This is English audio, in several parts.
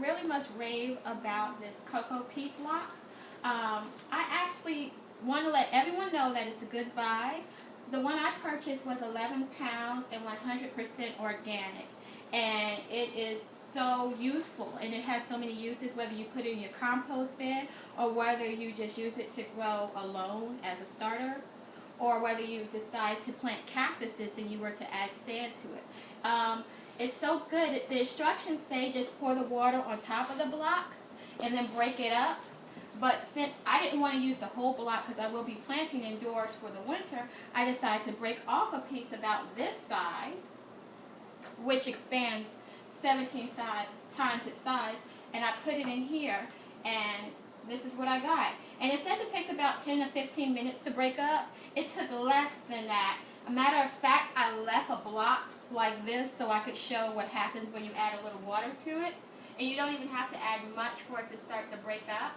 really must rave about this Coco Peat block. I actually want to let everyone know that it's a good buy. The one I purchased was 11 pounds and 100% organic. And it is so useful, and it has so many uses, whether you put it in your compost bin or whether you just use it to grow alone as a starter, or whether you decide to plant cactuses and you were to add sand to it. It's so good. The instructions say just pour the water on top of the block and then break it up. But since I didn't want to use the whole block because I will be planting indoors for the winter, I decided to break off a piece about this size, which expands 17 times its size, and I put it in here, and this is what I got. And it says it takes about 10 to 15 minutes to break up. It took less than that. A matter of fact, I left a block like this so I could show what happens when you add a little water to it. And you don't even have to add much for it to start to break up.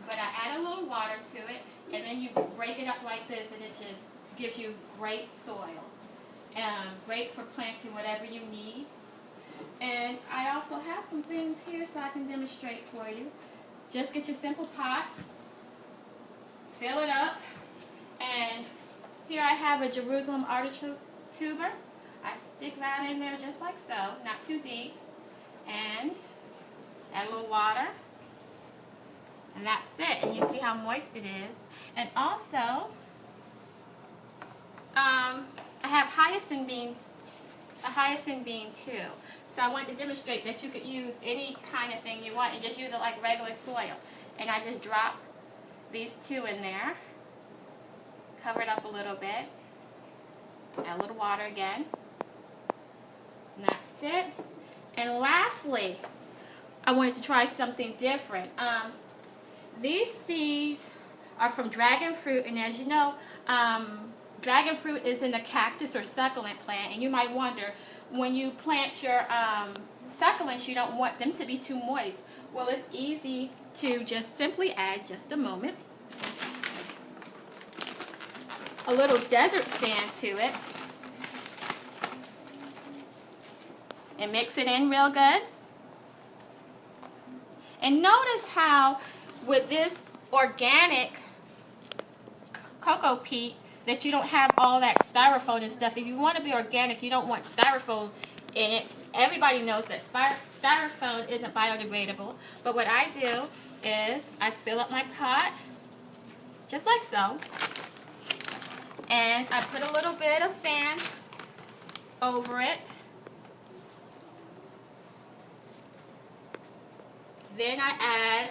But I add a little water to it, and then you break it up like this, and it just gives you great soil. Great for planting whatever you need. And I also have some things here so I can demonstrate for you. Just get your simple pot, fill it up, and here I have a Jerusalem artichoke tuber. I stick that in there just like so, not too deep, and add a little water, and that's it. And you see how moist it is. And also, I have hyacinth beans, a hyacinth bean too. So I wanted to demonstrate that you could use any kind of thing you want and just use it like regular soil. And I just drop these two in there, cover it up a little bit, add a little water again, and that's it. And lastly, I wanted to try something different. These seeds are from dragon fruit, and as you know, dragon fruit is in the cactus or succulent plant, and you might wonder, when you plant your succulents, you don't want them to be too moist. Well, it's easy to just simply add, just a moment, a little desert sand to it, and mix it in real good. And notice how with this organic Coco Peat that you don't have all that styrofoam and stuff. If you want to be organic, you don't want styrofoam in it. Everybody knows that styrofoam isn't biodegradable. But what I do is I fill up my pot just like so, and I put a little bit of sand over it. Then I add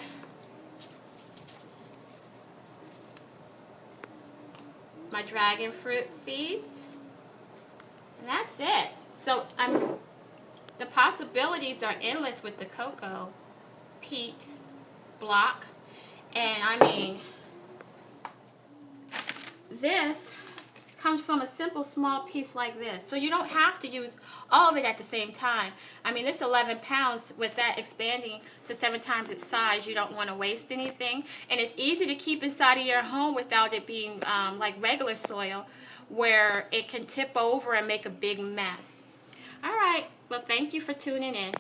my dragon fruit seeds, and that's it. So the possibilities are endless with the Coco Peat block. And I mean, this comes from a simple small piece like this, so you don't have to use all of it at the same time. I mean, this 11 pounds with that expanding to 7 times its size, you don't want to waste anything, and it's easy to keep inside of your home without it being like regular soil where it can tip over and make a big mess. Alright, well, thank you for tuning in.